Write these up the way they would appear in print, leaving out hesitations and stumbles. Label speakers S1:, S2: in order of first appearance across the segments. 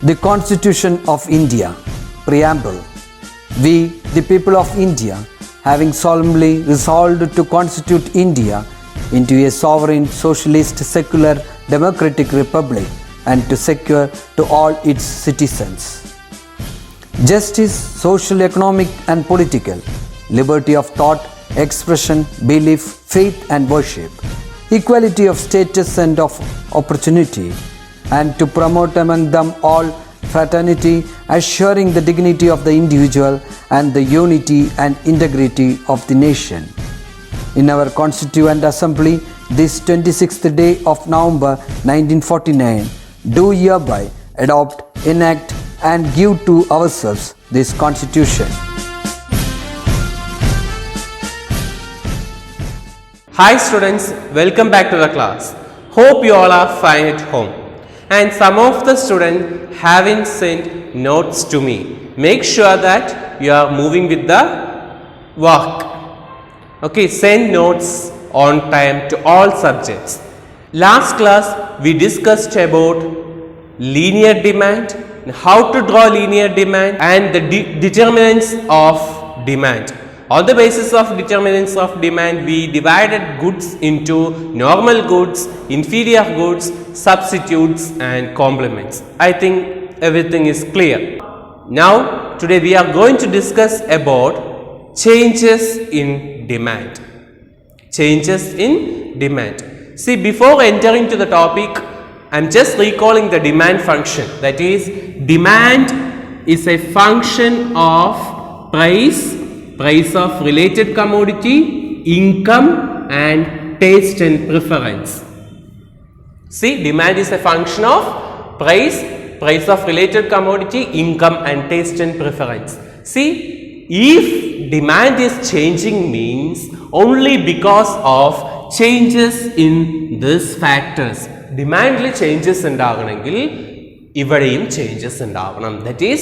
S1: The Constitution of India, Preamble. We, the people of India, having solemnly resolved to constitute India into a sovereign, socialist, secular, democratic republic and to secure to all its citizens justice, social, economic and political, liberty of thought, expression, belief, faith and worship, equality of status and of opportunity, and to promote among them all fraternity, assuring the dignity of the individual and the unity and integrity of the nation. In our Constituent Assembly, this 26th day of November 1949, do hereby adopt, enact and give to ourselves this Constitution.
S2: Hi students, welcome back to the class. Hope you all are fine at home. And some of the students haven't sent notes to me. Make sure that you are moving with the work. Okay, send notes on time to all subjects. Last class we discussed about linear demand, how to draw linear demand and the determinants of demand. On the basis of determinants of demand, we divided goods into normal goods, inferior goods, substitutes and complements. I think everything is clear. Now, today we are going to discuss about changes in demand. Changes in demand. See, before entering to the topic, I am just recalling the demand function. That is, demand is a function of price of related commodity, income and taste and preference. See, demand is a function of price of related commodity, income and taste and preference. See, if demand is changing means only because of changes in these factors. Demandly changes ഉണ്ടാകണമെങ്കിൽ ഇവിടെയും changes ഉണ്ടാകണം. That is,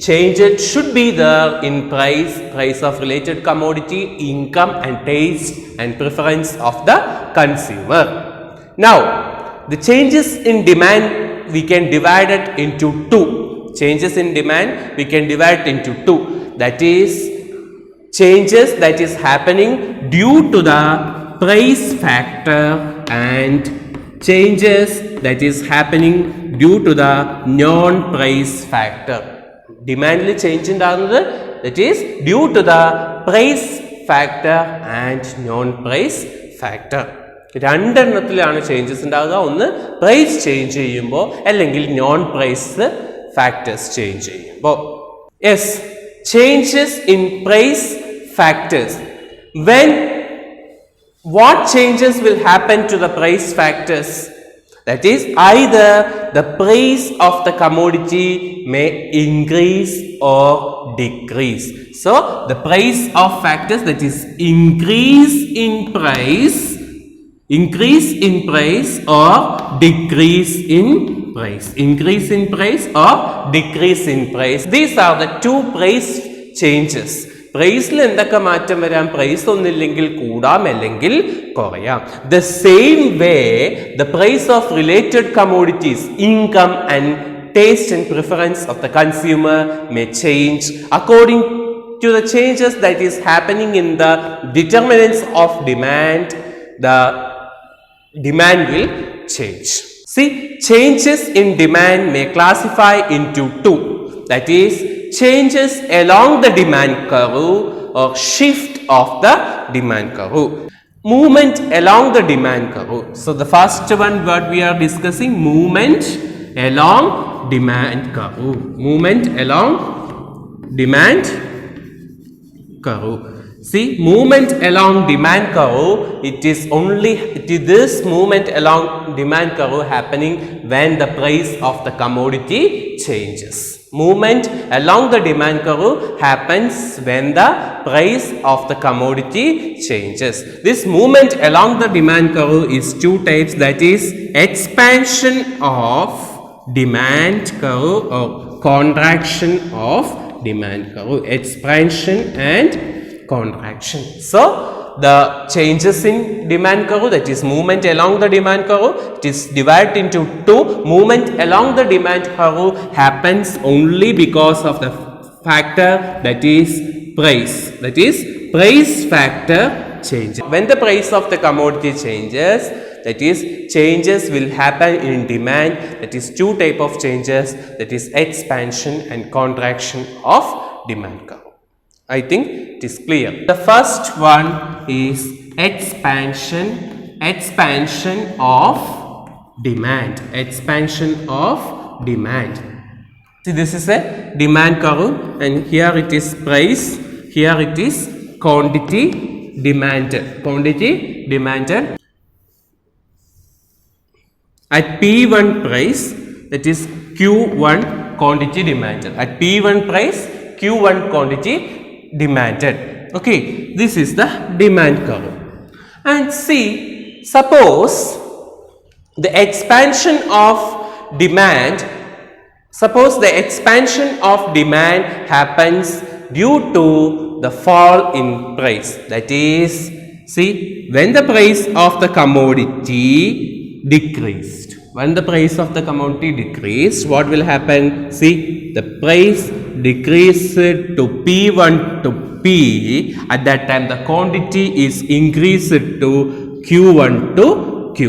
S2: changes should be there in price of related commodity, income and taste and preference of the consumer. Now, the changes in demand we can divide it into two. Changes in demand we can divide it into two. That is, changes that is happening due to the price factor and changes that is happening due to the non-price factor. Demandly change ഉണ്ടാകുന്നത് that is due to the price factor and non-price factor. രണ്ടെണ്ണത്തിലാണ് changes ഉണ്ടാകുക. ഒന്ന് price change ചെയ്യുമ്പോൾ അല്ലെങ്കിൽ non price factors change ചെയ്യുമ്പോൾ. Yes, changes in price factors. When what changes will happen to the price factors? That is, either the price of the commodity may increase or decrease. So, the price of factors, that is increase in price or decrease in price. Increase in price or decrease in price. These are the two price changes. പ്രൈസിൽ എന്തൊക്കെ മാറ്റം വരാം? Price ഒന്നില്ലെങ്കിൽ കൂടാം, അല്ലെങ്കിൽ കുറയാം. The same way, the price of related commodities, income and taste and preference of the consumer may change according to the changes that is happening in the determinants of demand. The demand will change. See, changes in demand may classify into two. That is, changes along the demand curve or shift of the demand curve. Movement along the demand curve. So the first one what we are discussing, movement along demand curve. Movement along demand curve. See, movement along demand curve, this movement along demand curve happening when the price of the commodity changes. Movement along the demand curve happens when the price of the commodity changes. This movement along the demand curve is two types, that is expansion of demand curve or contraction of demand curve. Expansion and contraction. So, the changes in demand curve, that is movement along the demand curve, it is divided into two. Movement along the demand curve happens only because of the factor that is price, that is price factor changes. When the price of the commodity changes, that is changes will happen in demand, that is two type of changes, that is expansion and contraction of demand curve. I think it is clear. The first one is expansion of demand. See, this is a demand curve, and here it is price, here it is quantity demanded. At P1 price, that is Q1 quantity demanded. At P1 price, Q1 quantity demanded. Okay, this is the demand curve. And see, suppose the expansion of demand happens due to the fall in price. That is, see, when the price of the commodity decreased, what will happen? See, the price decreased to P1 to P. At that time, the quantity is increased to Q1 to Q.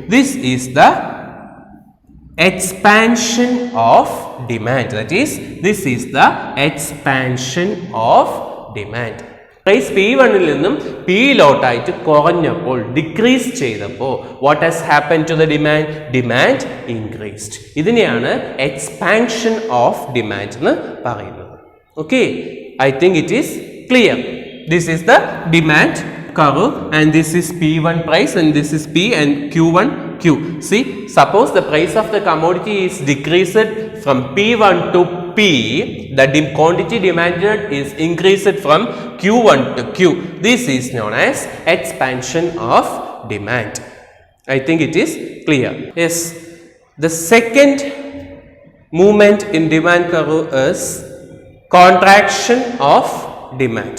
S2: This is the expansion of demand. That is, this is the expansion of demand. Price P1 നിന്നും P-ലോട്ടായിട്ട് കുറഞ്ഞപ്പോൾ, decrease ചെയ്തപ്പോൾ, what has happen to the demand? Demand increased. ഇതിനെയാണ് expansion of demand എന്ന് പറയുന്നത്. Okay, I think it is clear. This is the demand curve, and this is P1 price, and this is P and Q1 Q. See, suppose the price of the commodity is decreased from P1 to P, the quantity demanded is increased from Q1 to Q. This is known as expansion of demand. I think it is clear. Yes, the second movement in demand curve is contraction of demand.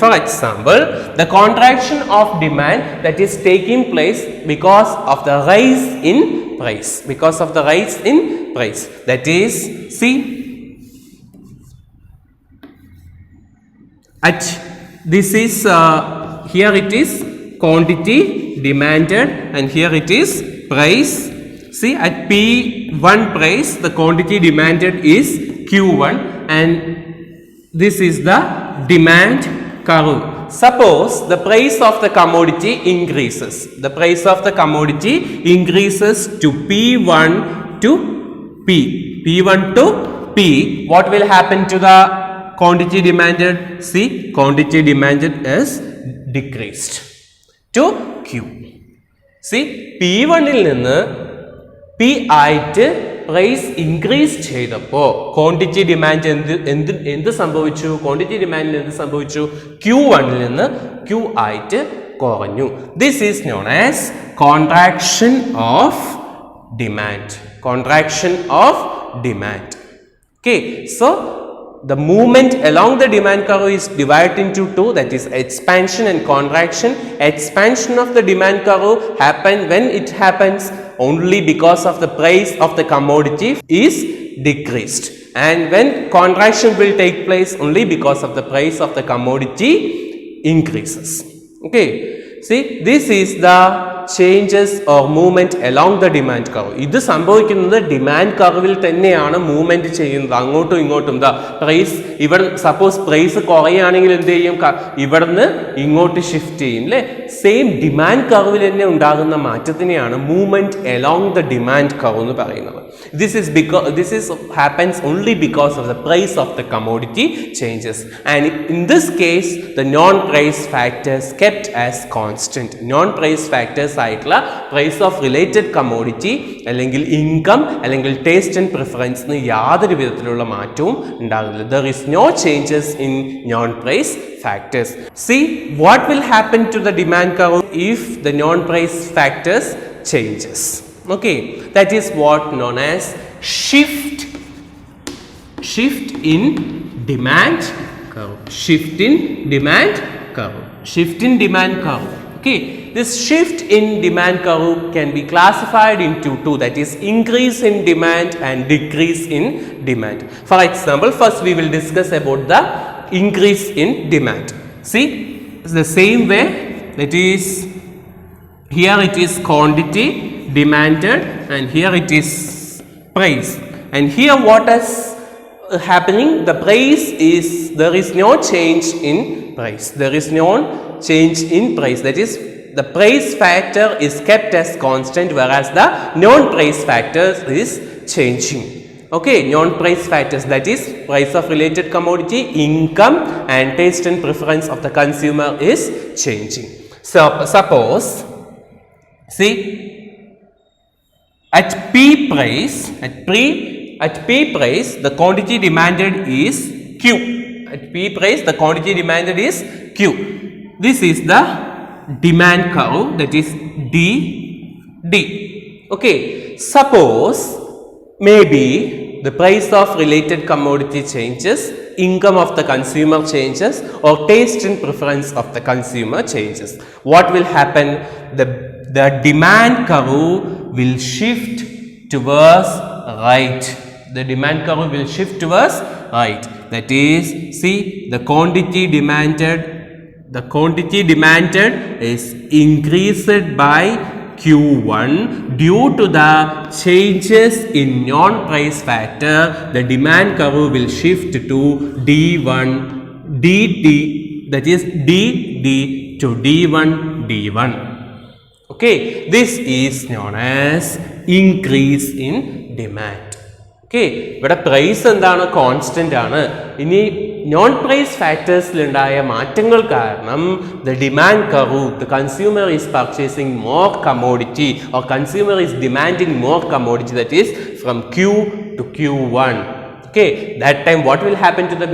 S2: For example, the contraction of demand that is taking place because of the rise in price. That is, see, at this is here it is quantity demanded, and here it is price. See, at P1 price, the quantity demanded is Q1, and this is the demand curve. Suppose the price of the commodity increases. To P1 to P. What will happen to the quantity demanded? See, quantity demanded is decreased to Q. See, P1 il ninnu P ആയിട്ട് price increase ചെയ്തപ്പോൾ quantity demand എന്ത് സംഭവിച്ചു? Quantity ഡിമാൻഡിൽ എന്ത് സംഭവിച്ചു? Q1 നിന്ന് Q ആയിട്ട് കുറഞ്ഞു. This is known as contraction of demand. Okay, so the movement along the demand curve is divided into two, that is expansion and contraction. Expansion of the demand curve happens when it happens only because of the price of the commodity is decreased, and when contraction will take place only because of the price of the commodity increases. Okay, see, this is the changes or movement along the demand curve. ഇത് സംഭവിക്കുന്നത് demand കർവിൽ തന്നെയാണ് movement ചെയ്യുന്നത്, അങ്ങോട്ടും ഇങ്ങോട്ടും. Price ഇവിടെ suppose price കുറയുകയാണെങ്കിൽ എന്ത് ചെയ്യും? ഇവിടുന്ന് ഇങ്ങോട്ട് ഷിഫ്റ്റ് ചെയ്യും അല്ലേ? സെയിം ഡിമാൻഡ് കർവിൽ തന്നെ ഉണ്ടാകുന്ന മാറ്റത്തിനെയാണ് movement along the demand curve എന്ന് പറയുന്നത്. This happens only because of the price of the commodity changes, and in this case the non-price factors kept as constant. Non-price factors ആയിട്ടുള്ള price of related commodity അല്ലെങ്കിൽ income അല്ലെങ്കിൽ taste and preference ന് യാതൊരു വിധത്തിലുള്ള മാറ്റവും ഉണ്ടാകില്ല. There is no changes in non-price factors. See, what will happen to the demand curve if the non-price factors changes? Okay, that is what known as shift in demand curve. Shift in demand curve. Shift in demand curve. Okay, this shift in demand curve can be classified into two, that is increase in demand and decrease in demand. For example, first we will discuss about the increase in demand. See, it's the same way, that is here it is quantity demanded and here it is price, and here what is happening, the price is, there is no change in price, there is no change in price, that is the price factor is kept as constant, whereas the non-price factor is changing. Okay, non-price factors, that is price of related commodity, income and taste and preference of the consumer is changing. So suppose, see, at P price, the quantity demanded is Q. At P price, the quantity demanded is Q. This is the demand curve, that is D. Okay, suppose maybe the price of related commodity changes, income of the consumer changes, or taste and preference of the consumer changes. What will happen? The demand curve will shift towards right. The demand curve will shift towards right. That is, see, the quantity demanded is increased by Q1 due to the changes in non-price factor. The demand curve will shift to D1, DD, that is DD to D1. Okay, this is known as increase in demand. Okay, ഇവിടെ price എന്താണ്? Constant ആണ്. ഇനി non price ഫാക്ടേഴ്സിലുണ്ടായ മാറ്റങ്ങൾ കാരണം the demand curve, the consumer is purchasing more commodity or consumer is demanding more commodity, that is from Q to Q1. Okay, that time what will happen to the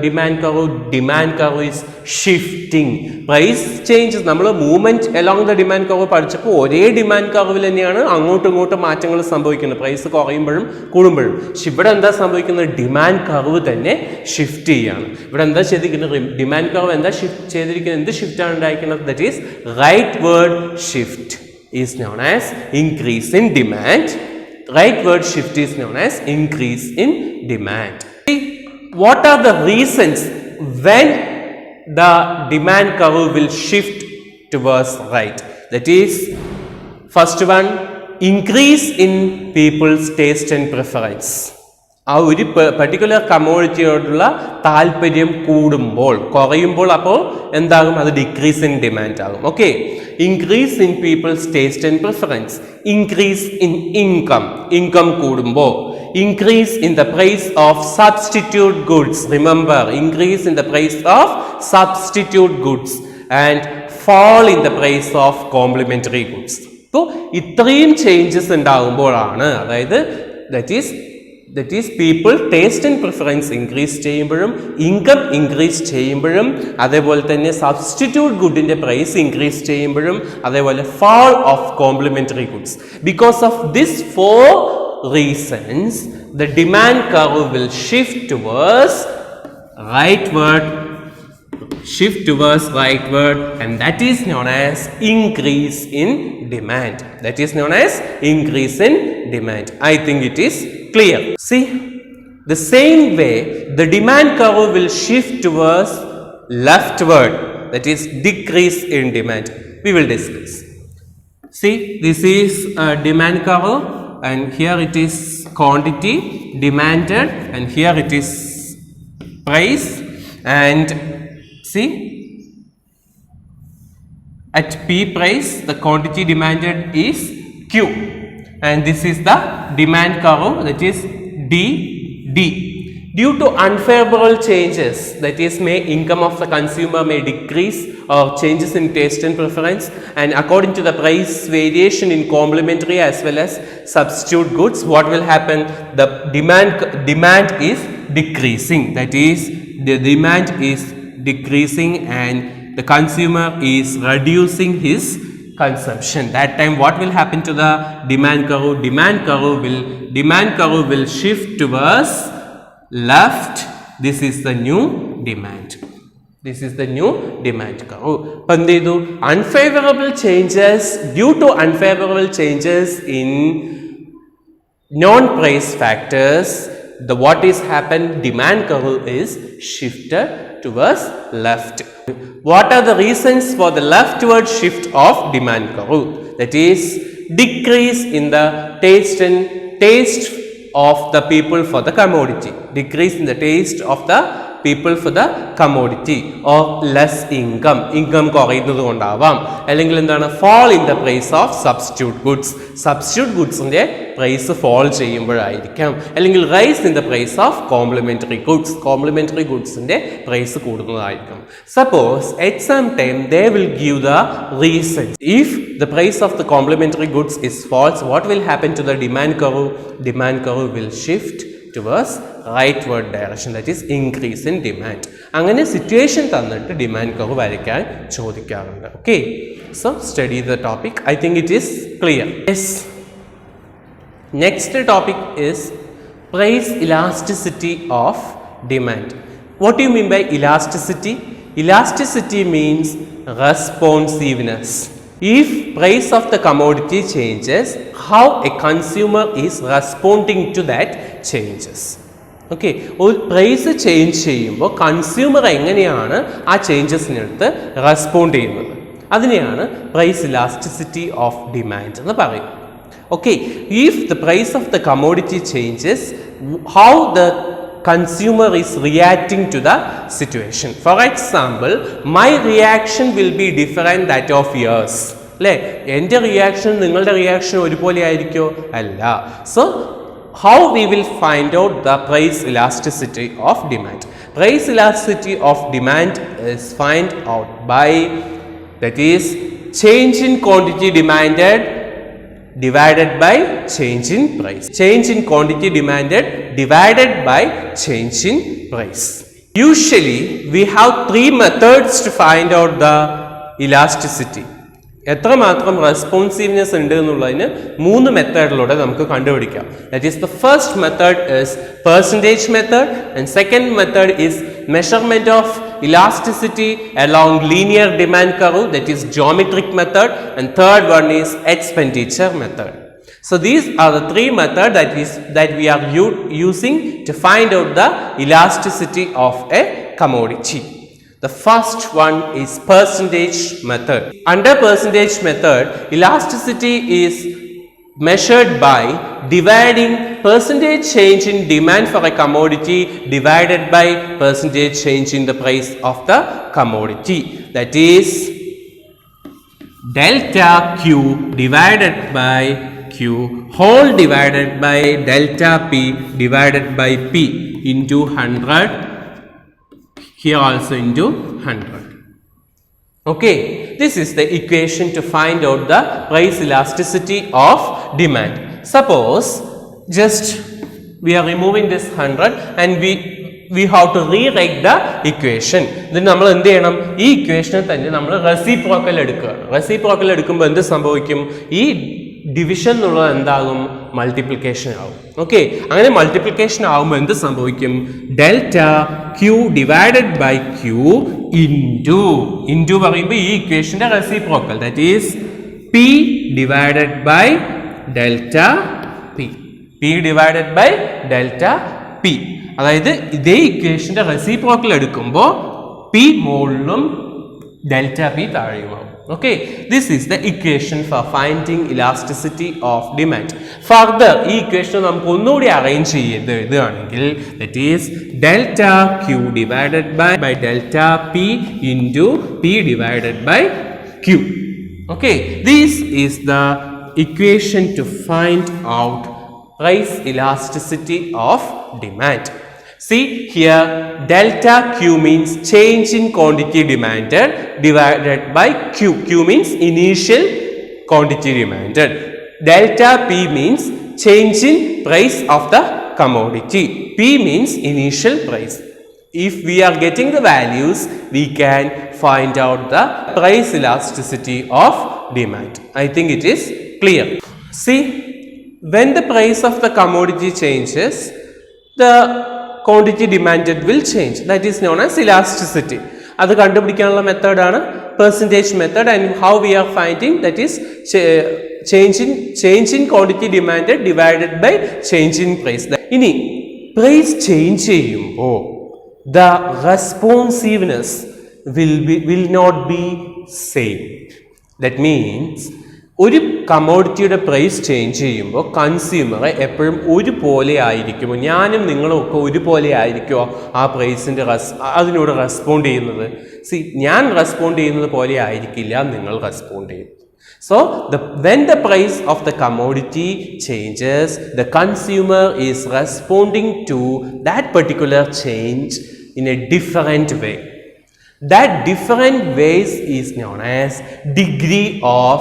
S2: demand curve? Demand curve is shifting. Price changes, നമ്മൾ movement along the demand curve പഠിച്ചപ്പോൾ ഒരേ demand കർവിൽ തന്നെയാണ് അങ്ങോട്ടും ഇങ്ങോട്ടും മാറ്റങ്ങൾ സംഭവിക്കുന്നത്, price കുറയുമ്പോഴും കൂടുമ്പോഴും. പക്ഷെ ഇവിടെ എന്താ സംഭവിക്കുന്നത്? ഡിമാൻഡ് കർവ് തന്നെ ഷിഫ്റ്റ് ചെയ്യാണ്. ഇവിടെ എന്താ ചെയ്തിരിക്കുന്നത്? ഡിമാൻഡ് കർവ് എന്താ ഷിഫ്റ്റ് ചെയ്തിരിക്കുന്നത്? എന്ത് ഷിഫ്റ്റ് ആണ് ഉണ്ടായിരിക്കുന്നത്? That is rightward shift is known as increase in demand. Rightward shift is known as increase in demand. What are the reasons when the demand curve will shift towards right? That is, first one, increase in people's taste and preference. ആ ഒരു particular കമ്മോഡിറ്റിയോടുള്ള താല്പര്യം കൂടുമ്പോൾ, കുറയുമ്പോൾ അപ്പോൾ എന്താകും? അത് decrease in demand ആകും. Okay, increase in people's taste and preference, increase in income കൂടുമ്പോൾ, increase in the price of substitute goods. Remember, increase in the price of substitute goods and fall in the price of complementary goods. So ഇത്രയും changes ഉണ്ടാകുമ്പോഴാണ്, അതായത് that is people taste and preference increase ചെയ്യുമ്പോഴും, income increase ചെയ്യുമ്പോഴും, അതേപോലെ തന്നെ substitute ഗുഡിന്റെ price increase ചെയ്യുമ്പോഴും, അതേപോലെ fall of complementary goods. Because of this four reasons, the demand curve will shift towards rightward, and that is known as increase in demand. I think it is clear. See, the same way the demand curve will shift towards leftward, that is decrease in demand. We will discuss. See, this is a demand curve, and here it is quantity demanded, and here it is price. And see, at P price the quantity demanded is Q, and this is the demand curve, that is D. Due to unfavorable changes, that is income of the consumer may decrease, or changes in taste and preference, and according to the price variation in complementary as well as substitute goods, what will happen? The demand is decreasing, that is the demand is decreasing and the consumer is reducing his consumption. That time what will happen to the demand curve? Demand curve will shift towards left. This is the new demand. This is the new demand curve. അപ്പോൾ എന്ത് ചെയ്തു? Unfavorable changes, due to unfavorable changes in non-price factors, what is happened? Demand curve is shifted towards left. What are the reasons for the leftward shift of demand curve? That is decrease in the taste of the people for the commodity. Decrease in the taste of the people for the commodity or less income കുറയുന്നത് കൊണ്ടാവാം. അല്ലെങ്കിൽ എന്താണ്? fall in the price of substitute goodsന്റെ price fall ചെയ്യുമ്പോഴായിരിക്കാം. അല്ലെങ്കിൽ rise in the price of complementary goodsന്റെ price കൂടുന്നതായിരിക്കും. Suppose at some time they will give the reasons. If the price of the complementary goods is false, what will happen to the demand curve? Demand curve will shift towards rightward direction, that is increase in demand. അങ്ങനെ situation തന്നിട്ട് demand curve വരയ്ക്കാൻ ചോദിക്കാറുണ്ട്. Okay, so study the topic. I think it is clear. Yes, next topic is price elasticity of demand. What do you mean by elasticity? Elasticity means responsiveness. If price of the commodity changes, how a consumer is responding to that changes. Okay, ഒരു price change ചെയ്യുമ്പോൾ consumer എങ്ങനെയാണ് ആ ചേഞ്ചസിനടുത്ത് respond ചെയ്യുന്നത്, അതിനെയാണ് price elasticity of demand എന്ന് പറയുന്നത്. Okay, if the price of the commodity changes, how the consumer is reacting to the situation. For example, my reaction will be different that of yours. അല്ലേ, എൻ്റെ reaction നിങ്ങളുടെ reaction ഒരുപോലെ ആയിരിക്കുമോ? അല്ല. So how we will find out the price elasticity of demand? Price elasticity of demand is find out by, that is, change in quantity demanded divided by change in price. Change in quantity demanded divided by change in price. Usually we have three methods to find out the elasticity. എത്രമാത്രം responsiveness ഉണ്ട് എന്നുള്ളതിന് 3 മെത്തേഡിലൂടെ നമുക്ക് കണ്ടുപിടിക്കാം. That is the first method is percentage method, and second method is measurement of elasticity along linear demand curve, that is geometric method, and third one is expenditure method. So these are the 3 methods that we are using to find out the elasticity of a commodity. The first one is percentage method. Under percentage method, elasticity is measured by dividing percentage change in demand for a commodity divided by percentage change in the price of the commodity. That is delta Q divided by Q whole divided by delta P divided by P into 100. Here also into 100. Okay, this is the equation to find out the price elasticity of demand. Suppose just we are removing this 100 and we have to rewrite the equation. Then നമ്മൾ എന്ത് ചെയ്യണം? ഈ ഇക്വേഷനെ തന്നെ നമ്മൾ reciprocal എടുക്കുകയാണ്. Reciprocal എടുക്കുമ്പോൾ എന്ത് സംഭവിക്കും? ഈ ഡിവിഷൻ എന്നുള്ളത് എന്താകും? മൾട്ടിപ്ലിക്കേഷൻ ആവും. ഓക്കെ, അങ്ങനെ മൾട്ടിപ്ലിക്കേഷൻ ആവുമ്പോൾ എന്ത് സംഭവിക്കും? Delta Q divided by Q into പറയുമ്പോൾ ഈ ഇക്വേഷന്റെ reciprocal, that is P divided by delta P divided by delta P. അതായത് ഇതേ ഇക്വേഷന്റെ റെസിപ്രോക്കൽ എടുക്കുമ്പോൾ പി മുകളിലും ഡെൽറ്റ പി താഴെയുമാവും. Okay, this is the equation for finding elasticity of demand. Further, ഈ ഇക്വേഷൻ നമുക്ക് ഒന്നുകൂടി അറേഞ്ച് ചെയ്ത് എഴുതുകയാണെങ്കിൽ, that is delta Q divided by delta P into P divided by Q. Okay, this is the equation to find out price elasticity of demand. See here, delta Q means change in quantity demanded divided by Q. Q means initial quantity demanded. Delta P means change in price of the commodity. P means initial price. If we are getting the values, we can find out the price elasticity of demand. I think it is clear. See, when the price of the commodity changes, the quantity demanded will change. That is known as elasticity. അത് കണ്ടുപിടിക്കാനുള്ള മെത്തേഡാണ് percentage method. And how we are finding that is change in quantity demand divided by change in price. ഇനി price change ചെയ്യുമ്പോൾ the responsiveness will not be same. That means ഒരു കമോഡിറ്റിയുടെ price change ചെയ്യുമ്പോൾ consumer എപ്പോഴും ഒരുപോലെ ആയിരിക്കുമോ, ഞാനും നിങ്ങളും ഒക്കെ ഒരുപോലെ ആയിരിക്കുമോ ആ പ്രൈസിൻ്റെ അതിനോട് റെസ്പോണ്ട് ചെയ്യുന്നത്? ഞാൻ റെസ്പോണ്ട് ചെയ്യുന്നത് പോലെ ആയിരിക്കില്ല നിങ്ങൾ റെസ്പോണ്ട് ചെയ്യുന്നത്. So when the price of the commodity changes, the consumer is responding to that particular change in a different way. That different ways is known as degree of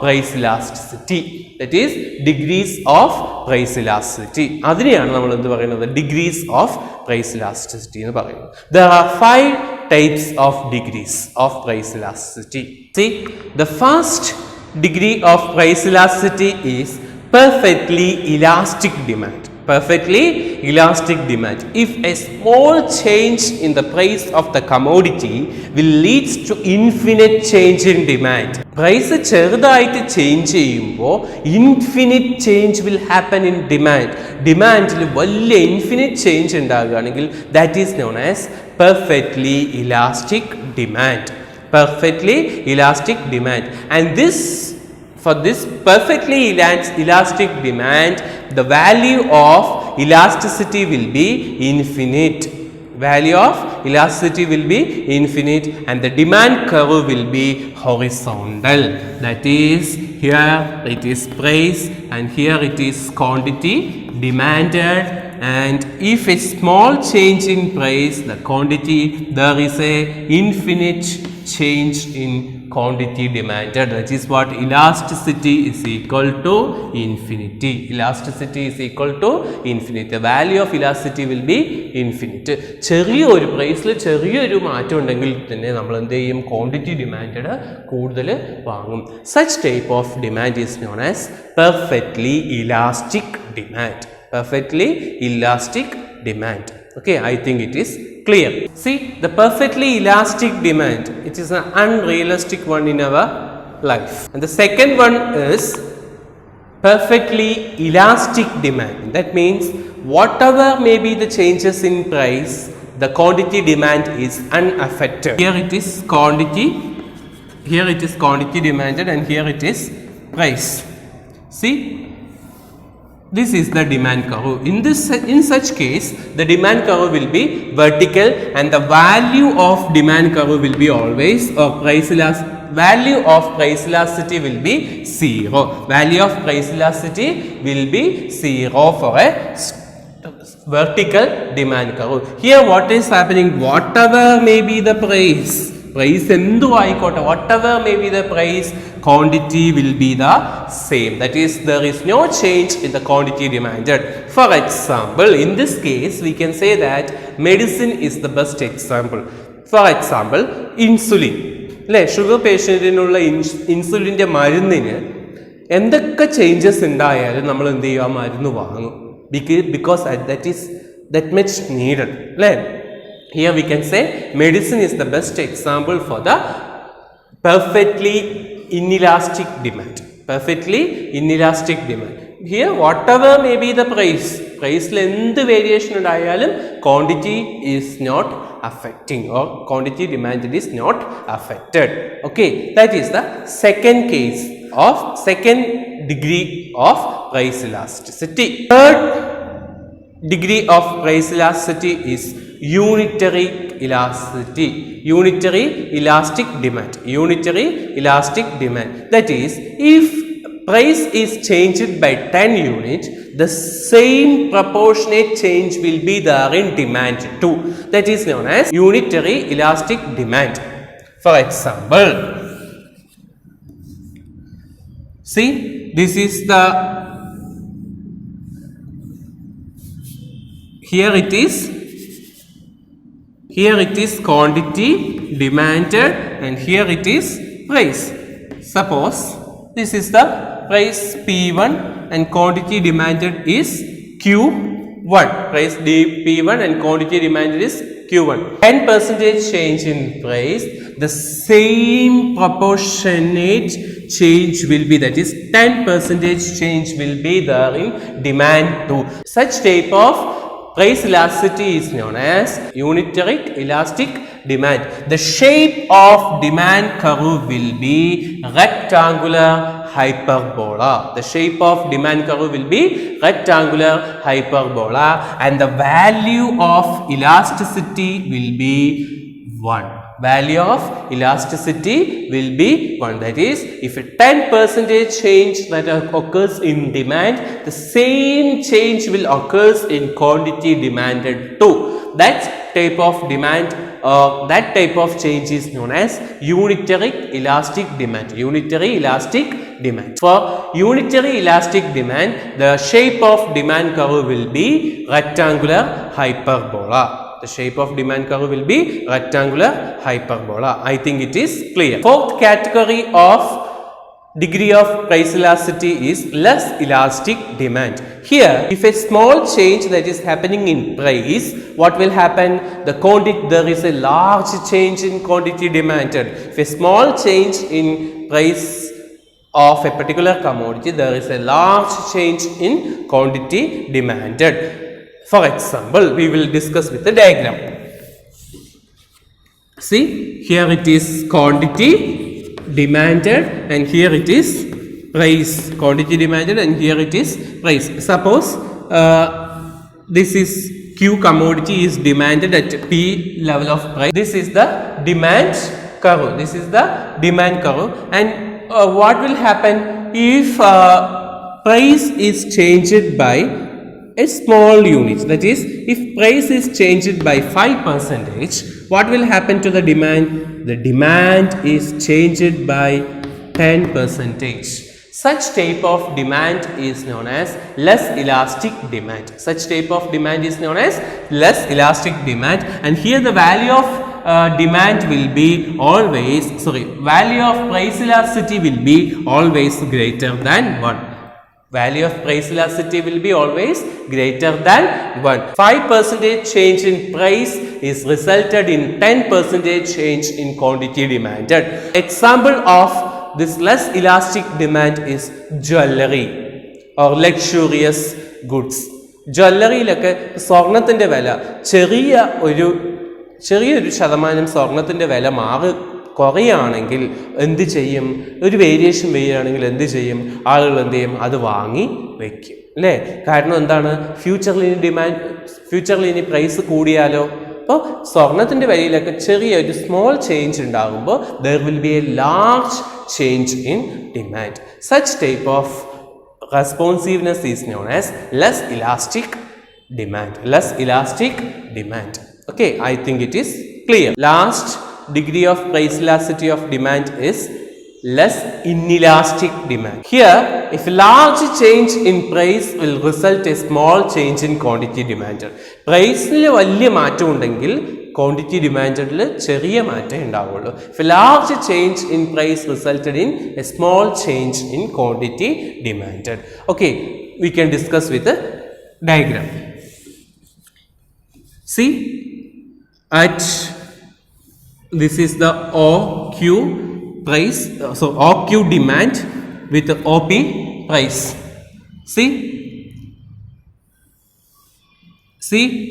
S2: price elasticity. That is degrees of price elasticity. അതിനെയാണ് നമ്മൾ എന്ത് പറയുന്നത്? degrees of price elasticity എന്ന് പറയുന്നത്. There are 5 types of degrees of price elasticity. See, the first degree of price elasticity is perfectly elastic demand. Perfectly elastic demand. If a small change in the price of the commodity will lead to infinite change in demand. Price ചെറുതായിട്ട് change ചെയ്യുമ്പോൾ infinite change will happen in demand. ഡിമാൻഡിൽ വലിയ infinite change ഉണ്ടാകുകയാണെങ്കിൽ that is known as perfectly elastic demand. Perfectly elastic demand. And for this perfectly elastic demand, the value of elasticity will be infinite. Value of elasticity will be infinite and the demand curve will be horizontal. That is, here it is price and here it is quantity demanded. And if a small change in price, the quantity, there is a infinite change in quantity demanded. That is what elasticity is equal to infinity. Elasticity is equal to infinity. The value of elasticity will be infinite. ചെറിയൊരു പ്രൈസിൽ ചെറിയൊരു മാറ്റം ഉണ്ടെങ്കിൽ തന്നെ നമ്മൾ എന്ത് ചെയ്യും? Quantity demand കൂടുതൽ വാങ്ങും. Such type of demand is known as perfectly elastic demand. Perfectly elastic demand. Okay, I think it is clear. See, the perfectly elastic demand, it is an unrealistic one in our life. And the second one is perfectly elastic demand. That means whatever may be the changes in price, the quantity demand is unaffected. Here it is quantity demanded and here it is price. See, this is the demand curve. In such case, the demand curve will be vertical and the value of demand curve will be always value of price elasticity will be 0. Value of price elasticity will be 0 for a vertical demand curve. Here what is happening? Whatever may be the price എന്തു ആയിക്കോട്ടെ, whatever may be the price, quantity will be the same. That is, there is no change in the quantity demanded. For example, in this case we can say that medicine is the best example. For example, insulin. അല്ലേ, sugar പേഷ്യൻറ്റിനുള്ള ഇൻസുലിൻ്റെ മരുന്നിന് എന്തൊക്കെ changes ഉണ്ടായാലും നമ്മൾ എന്ത് ചെയ്യും? ആ മരുന്ന് വാങ്ങും. because that is that much needed. അല്ലേ, here we can say medicine is the best example for the perfectly inelastic demand. Perfectly inelastic demand. Here whatever may be the price എന്ത് വേരിയേഷൻ ഉണ്ടായാലും quantity is not affecting or quantity demanded is not affected. Okay, that is the second degree of price elasticity. Third degree of price elasticity is unitary elasticity. Unitary elastic demand. That is, if price is changed by 10 units, the same proportionate change will be there in demand too. That is known as unitary elastic demand. For example, see, this is the here it is quantity demanded and here it is price. Suppose this is the price P1 and quantity demanded is Q. 1. Price P1 and quantity demanded is Q1. 10% change in price, the same proportionate change will be, that is 10% change will be there in demand too. Such type of price elasticity is known as unitary elastic demand. The shape of demand curve will be rectangular hyperbola. The shape of demand curve will be rectangular hyperbola, and the value of elasticity will be 1. Value of elasticity will be 1. That is, if a 10% change that occurs in demand, the same change will occur in quantity demanded too. That type of demand, that type of change is known as unitary elastic demand. Unitary elastic demand. For unitary elastic demand, the shape of demand curve will be rectangular hyperbola. The shape of demand curve will be rectangular hyperbola. I think it is clear. Fourth category of degree of price elasticity is less elastic demand. Here, if a small change that is happening in price, what will happen? There is a large change in quantity demanded. If a small change in price of a particular commodity, there is a large change in quantity demanded. For example, we will discuss with the diagram. See, here it is quantity demanded and here it is price. Quantity demanded and here it is price. Suppose this is Q commodity is demanded at P level of price. This is the demand curve. This is the demand curve. And what will happen if price is changed by a small unit? That is, if price is changed by 5%, what will happen to the demand? The demand is changed by 10%. Such type of demand is known as less elastic demand. Such type of demand is known as less elastic demand, and here the value of demand will be always, value of price elasticity will be always greater than 1. Value of price elasticity will be always greater than 1. 5% change in price is resulted in 10% change in quantity demanded. Example of this less elastic demand is jewelry or luxurious goods. ജ്വല്ലറിയിലൊക്കെ സ്വർണത്തിൻ്റെ വില ചെറിയൊരു ശതമാനം സ്വർണത്തിൻ്റെ വില കുറയുകയാണെങ്കിൽ എന്ത് ചെയ്യും? ഒരു വേരിയേഷൻ വരികയാണെങ്കിൽ എന്ത് ചെയ്യും? ആളുകൾ എന്ത് ചെയ്യും? അത് വാങ്ങി വയ്ക്കും, അല്ലേ? കാരണം എന്താണ്? ഫ്യൂച്ചറിൽ ഇനി പ്രൈസ് കൂടിയാലോ? അപ്പോൾ സ്വർണത്തിൻ്റെ വിലയിലൊക്കെ ചെറിയൊരു സ്മോൾ ചേഞ്ച് ഉണ്ടാകുമ്പോൾ there will be a large change in demand. Such type of responsiveness is known as less elastic demand. Less elastic demand. Okay, I think it is clear. Last degree of price elasticity of demand is less inelastic demand. Here, if large change in price will result a small change in quantity demanded. പ്രൈസിൽ വലിയ മാറ്റം ഉണ്ടെങ്കിൽ quantity ഡിമാൻഡിൽ ചെറിയ മാറ്റം ഉണ്ടാവുള്ളൂ. If a large change in price resulted in a small change in quantity demanded. Okay, we can discuss with a diagram. See, at this is the OQ price, OQ demand with the OP price. See,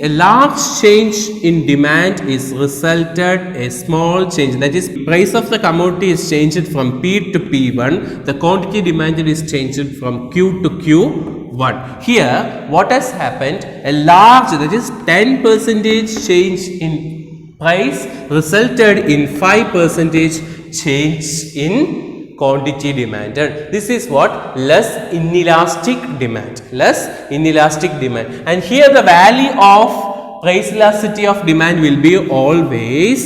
S2: a large change in demand is resulted a small change. That is, price of the commodity is changed from P to P1. The quantity demanded is changed from Q to Q1. Here, what has happened? A large, that is 10% change in price resulted in 5% change in quantity demanded. This is what? Less inelastic demand. Less inelastic demand. And here the value of price elasticity of demand will be always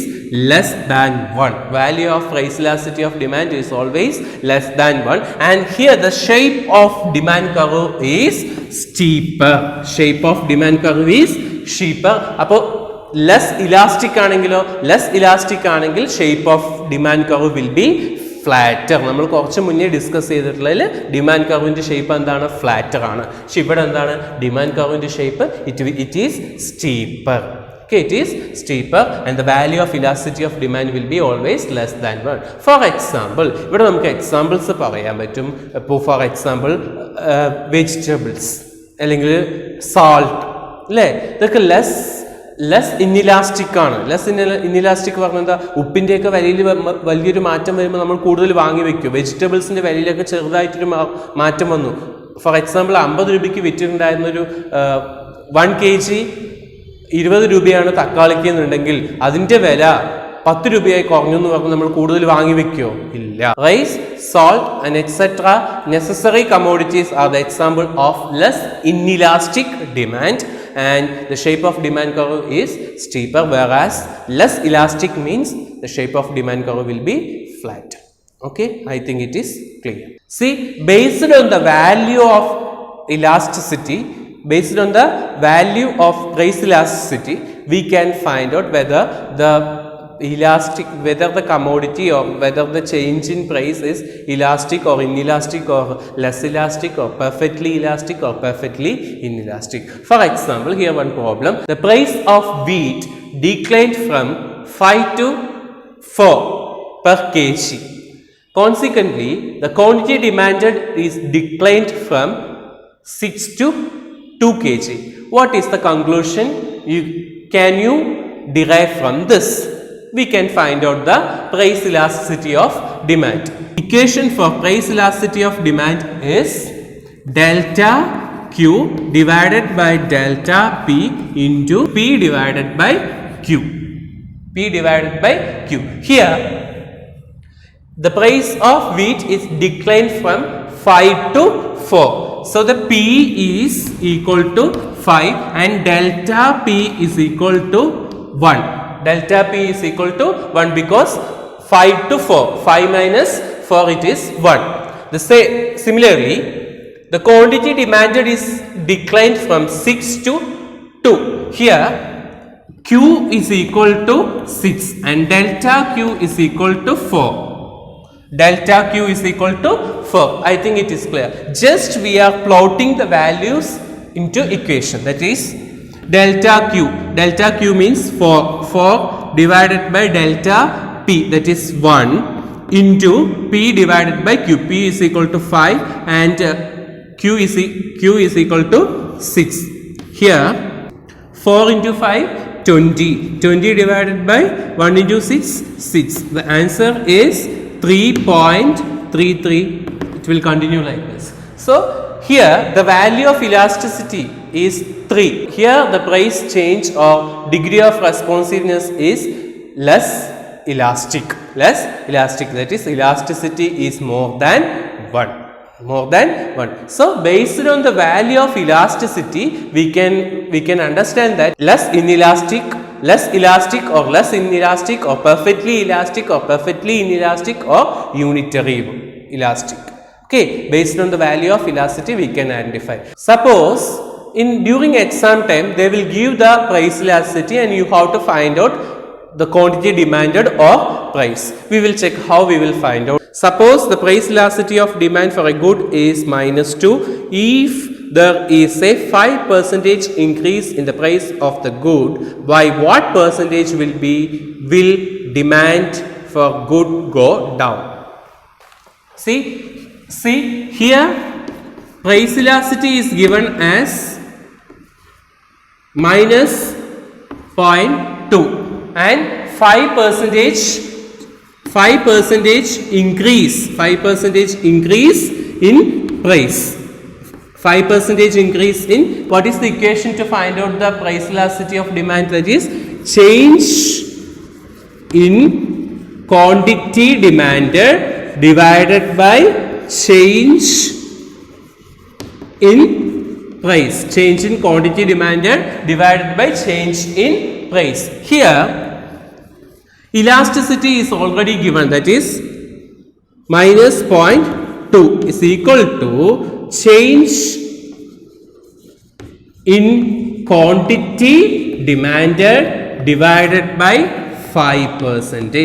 S2: less than 1. Value of price elasticity of demand is always less than 1. And here the shape of demand curve is steeper. Shape of demand curve is steeper. less elastic ആണെങ്കിലോ, less elastic ആണെങ്കിൽ shape of demand curve will be flatter. നമ്മൾ കുറച്ച് മുന്നേ discuss ചെയ്തിട്ടുള്ളതിൽ demand കർവിൻ്റെ shape എന്താണ്? Flatter ആണ്. പക്ഷെ ഇവിടെ എന്താണ് ഡിമാൻഡ് കർവിൻ്റെ shape? It is steeper. Okay, it is steeper and the value of elasticity of demand will be always less than 1. For example, ഇവിടെ നമുക്ക് എക്സാമ്പിൾസ് പറയാൻ പറ്റും. ഇപ്പോൾ ഫോർ എക്സാമ്പിൾ വെജിറ്റബിൾസ് അല്ലെങ്കിൽ സാൾട്ട് അല്ലേ, ഇതൊക്കെ ലെസ് ഇൻഇലാസ്റ്റിക് ആണ്. ഇൻഇലാസ്റ്റിക് പറഞ്ഞാൽ എന്താ? ഉപ്പിൻ്റെയൊക്കെ വിലയിൽ വലിയൊരു മാറ്റം വരുമ്പോൾ നമ്മൾ കൂടുതൽ വാങ്ങി വെക്കും. വെജിറ്റബിൾസിൻ്റെ വിലയിലൊക്കെ ചെറുതായിട്ടൊരു മാറ്റം വന്നു. ഫോർ എക്സാമ്പിൾ 50 രൂപയ്ക്ക് വിറ്റിട്ടുണ്ടായിരുന്നൊരു 1 kg 20 രൂപയാണ് തക്കാളിക്ക് എന്നുണ്ടെങ്കിൽ അതിൻ്റെ വില 10 രൂപയായി കുറഞ്ഞു എന്ന് പറഞ്ഞാൽ നമ്മൾ കൂടുതൽ വാങ്ങി വെക്കുമോ? ഇല്ല. Rice, salt and etc. necessary commodities are the example of less inelastic demand and the shape of demand curve is steeper, whereas less elastic means the shape of demand curve will be flat. Okay, I think it is clear. See, based on the value of elasticity, based on the value of price elasticity, we can find out whether the commodity or whether the change in price is elastic or inelastic or less elastic or perfectly elastic or perfectly inelastic. For example, here one problem: the price of wheat declined from 5 to 4 per kg. Consequently, the quantity demanded is declined from 6 to 2 kg. What is the conclusion can you derive from this? We can find out the price elasticity of demand. Equation for price elasticity of demand is delta Q divided by delta P into P divided by Q. P divided by Q. Here, the price of wheat is declined from 5 to 4. So the P is equal to 5 and delta P is equal to 1. Delta P is equal to 1 because 5 to 4. 5 minus 4, it is 1. Similarly, the quantity demanded is declined from 6 to 2. Here, Q is equal to 6 and delta Q is equal to 4. Delta Q is equal to 4. I think it is clear. Just we are plotting the values into equation. That is delta Q. Delta Q means 4 divided by delta P, that is 1, into P divided by Q. P is equal to 5 and Q is equal to 6. Here 4 into 5, 20. 20 divided by 1 into 6, 6. The answer is 3.33. It will continue like this. So here the value of elasticity is 3. Here the price change or degree of responsiveness is less elastic. That is elasticity is more than 1. So based on the value of elasticity, we can understand that less elastic or less inelastic or perfectly elastic or perfectly inelastic or unitary elastic. Okay, based on the value of elasticity we can identify. Suppose during exam time they will give the price elasticity and you have to find out the quantity demanded or price. We will check how we will find out. Suppose the price elasticity of demand for a good is -2. If there is a 5% increase in the price of the good, by what percentage will demand for good go down? See here price elasticity is given as -0.2 and 5% increase in price. 5% increase in, what is the equation to find out the price elasticity of demand? That is change in quantity demanded divided by change in price. Change in quantity demanded divided by change in price. Here elasticity is already given, that is -0.2 is equal to change in quantity demanded divided by 5%.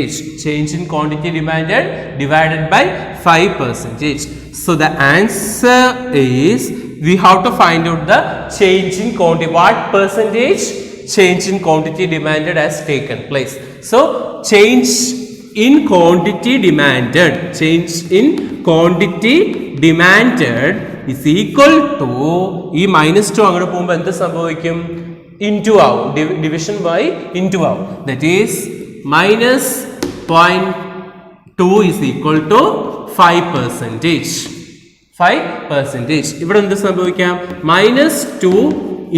S2: Change in quantity demanded divided by 5%. So the answer is, we have to find out the change in quantity. What percentage change in quantity demanded has taken place? So change in quantity demanded, change in quantity demanded is equal to, ഈ -2 അങ്ങോട്ട് പോകുമ്പോൾ എന്ത് സംഭവിക്കും? Into ആവും, division by into ആവും. That is -0.2 is equal to 5%. 5%. ഇവിടെ എന്ത് സംഭവിക്കാം? -2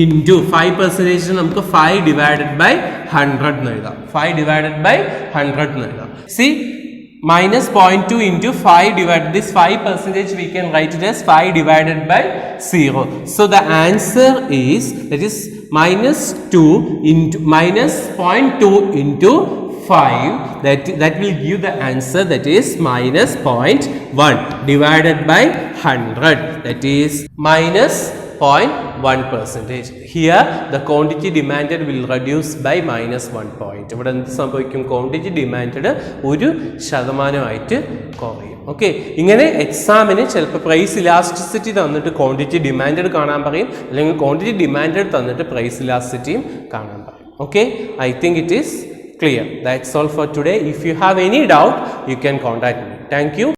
S2: ഇൻറ്റു 5% നമുക്ക് 5 divided by 100 എന്ന് എഴുതാം. 5 divided by 100 എന്ന് എഴുതാം. See, -0.2 into 5 divided, this 5% we can write it as 5 divided by 0. So the answer is, that is -2 into -0.2 into 5, that will give the answer, that is -0.1 divided by 100, that is -0.1%. Here the quantity demanded will reduce by -1 point. ഇവിടെ എന്ത് സംഭവിക്കും? Quantity demand 1% കുറയും. Okay, ഇങ്ങനെ എക്സാമിന് ചിലപ്പോൾ price elasticity തന്നിട്ട് quantity demand കാണാൻ പറയും, അല്ലെങ്കിൽ ക്വാണ്ടിറ്റി ഡിമാൻഡ് തന്നിട്ട് പ്രൈസ് ഇലാസ്റ്റിറ്റിയും കാണാൻ പറയും. Okay, I think it is clear. That's all for today. If you have any doubt, you can contact me. Thank you.